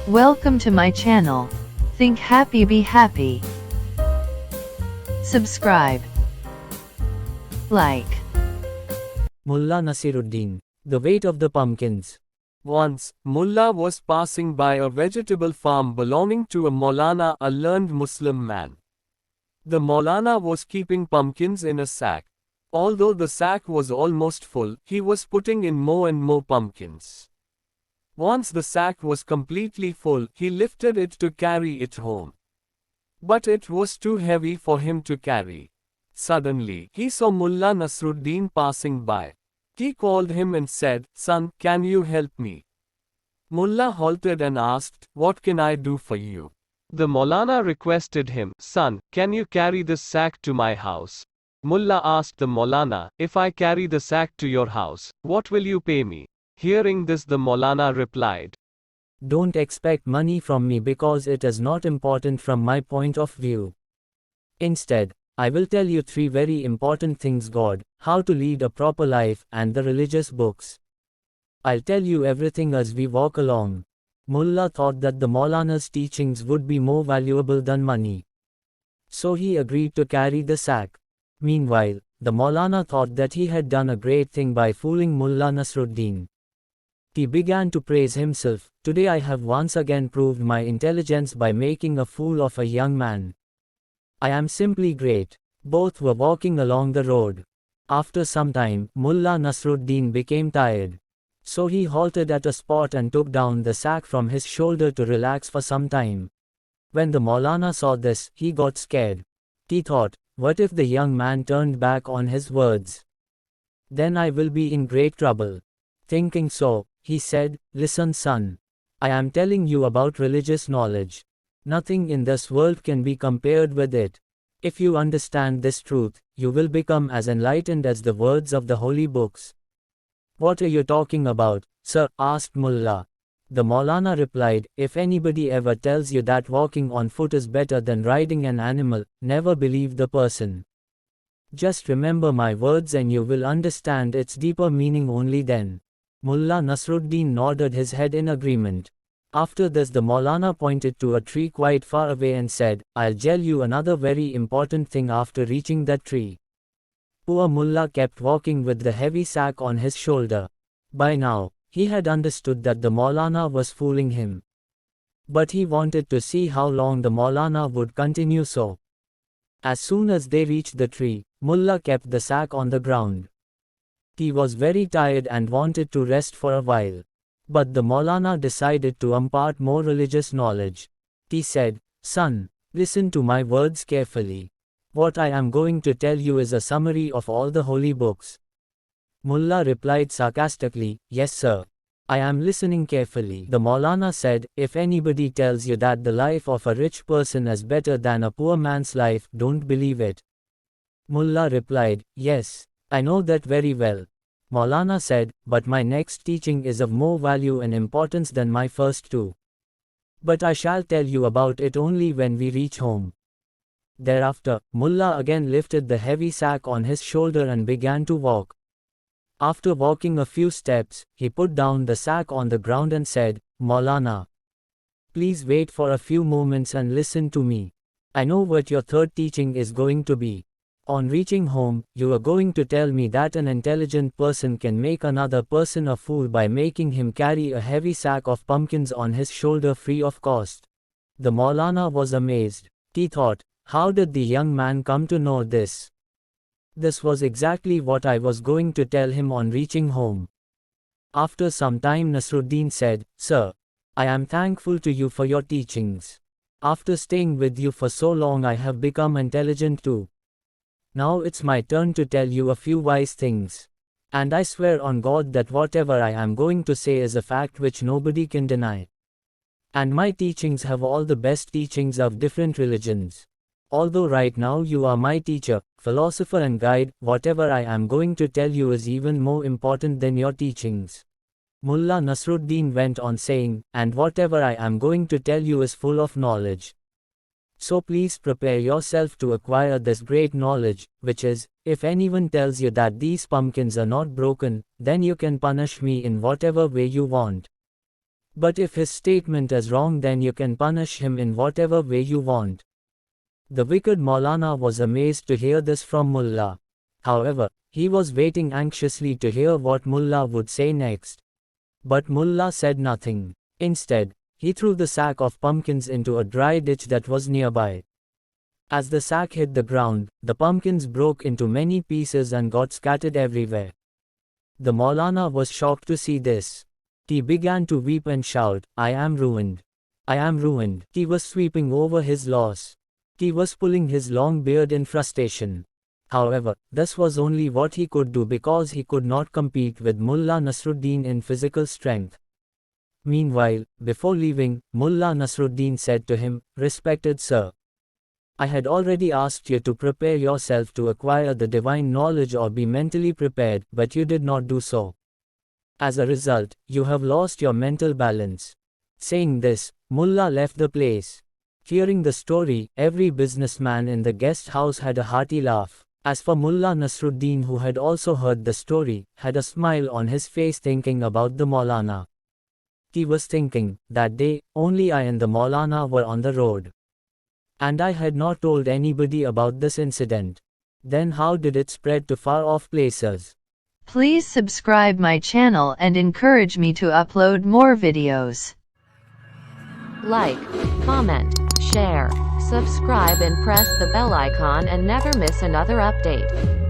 Welcome to my channel. Think happy, be happy. Subscribe. Like. Mulla Nasruddin, the weight of the pumpkins. Once, Mulla was passing by a vegetable farm belonging to a Maulana, a learned Muslim man. The Maulana was keeping pumpkins in a sack. Although the sack was almost full, he was putting in more and more pumpkins. Once the sack was completely full, he lifted it to carry it home. But it was too heavy for him to carry. Suddenly, he saw Mulla Nasruddin passing by. He called him and said, "Son, can you help me?" Mulla halted and asked, "What can I do for you?" The Maulana requested him, "Son, can you carry this sack to my house?" Mulla asked the Maulana, "If I carry the sack to your house, what will you pay me?" Hearing this, the Maulana replied, Don't expect money from me because it is not important from my point of view. Instead, I will tell you three very important things: God, how to lead a proper life, and the religious books. I'll tell you everything as we walk along. Mulla thought that the Maulana's teachings would be more valuable than money. So he agreed to carry the sack. Meanwhile, the Maulana thought that he had done a great thing by fooling Mulla Nasruddin. He began to praise himself, "Today I have once again proved my intelligence by making a fool of a young man. I am simply great." Both were walking along the road. After some time, Mulla Nasruddin became tired. So he halted at a spot and took down the sack from his shoulder to relax for some time. When the Maulana saw this, he got scared. He thought, what if the young man turned back on his words? Then I will be in great trouble. Thinking so, he said, "Listen, son. I am telling you about religious knowledge. Nothing in this world can be compared with it. If you understand this truth, you will become as enlightened as the words of the holy books." "What are you talking about, sir?" asked Mulla. The Maulana replied, "If anybody ever tells you that walking on foot is better than riding an animal, never believe the person. Just remember my words and you will understand its deeper meaning only then." Mulla Nasruddin nodded his head in agreement. After this, the Maulana pointed to a tree quite far away and said, "I'll tell you another very important thing after reaching that tree." Poor Mulla kept walking with the heavy sack on his shoulder. By now, he had understood that the Maulana was fooling him. But he wanted to see how long the Maulana would continue so. As soon as they reached the tree, Mulla kept the sack on the ground. He was very tired and wanted to rest for a while. But the Maulana decided to impart more religious knowledge. He said, "Son, listen to my words carefully. What I am going to tell you is a summary of all the holy books." Mulla replied sarcastically, "Yes, sir. I am listening carefully." The Maulana said, "If anybody tells you that the life of a rich person is better than a poor man's life, don't believe it." Mulla replied, "Yes, I know that very well." Maulana said, "But my next teaching is of more value and importance than my first two. But I shall tell you about it only when we reach home." Thereafter, Mulla again lifted the heavy sack on his shoulder and began to walk. After walking a few steps, he put down the sack on the ground and said, "Maulana, please wait for a few moments and listen to me. I know what your third teaching is going to be. On reaching home, you are going to tell me that an intelligent person can make another person a fool by making him carry a heavy sack of pumpkins on his shoulder free of cost." The Maulana was amazed. He thought, how did the young man come to know this? This was exactly what I was going to tell him on reaching home. After some time, Nasruddin said, "Sir, I am thankful to you for your teachings. After staying with you for so long, I have become intelligent too. Now it's my turn to tell you a few wise things. And I swear on God that whatever I am going to say is a fact which nobody can deny. And my teachings have all the best teachings of different religions. Although right now you are my teacher, philosopher and guide, whatever I am going to tell you is even more important than your teachings." Mulla Nasruddin went on saying, "And whatever I am going to tell you is full of knowledge. So please prepare yourself to acquire this great knowledge, which is, if anyone tells you that these pumpkins are not broken, then you can punish me in whatever way you want. But if his statement is wrong, then you can punish him in whatever way you want. The wicked Maulana was amazed to hear this from Mulla. However, he was waiting anxiously to hear what Mulla would say next. But Mulla said nothing. Instead, he threw the sack of pumpkins into a dry ditch that was nearby. As the sack hit the ground, the pumpkins broke into many pieces and got scattered everywhere. The Maulana was shocked to see this. He began to weep and shout, "I am ruined. I am ruined." He was sweeping over his loss. He was pulling his long beard in frustration. However, this was only what he could do because he could not compete with Mulla Nasruddin in physical strength. Meanwhile, before leaving, Mulla Nasruddin said to him, "Respected sir, I had already asked you to prepare yourself to acquire the divine knowledge or be mentally prepared, but you did not do so. As a result, you have lost your mental balance." Saying this, Mulla left the place. Hearing the story, every businessman in the guest house had a hearty laugh. As for Mulla Nasruddin, who had also heard the story, had a smile on his face thinking about the Maulana. He was thinking, that day, only I and the Maulana were on the road. And I had not told anybody about this incident. Then how did it spread to far-off places? Please subscribe my channel and encourage me to upload more videos. Like, comment, share, subscribe and press the bell icon and never miss another update.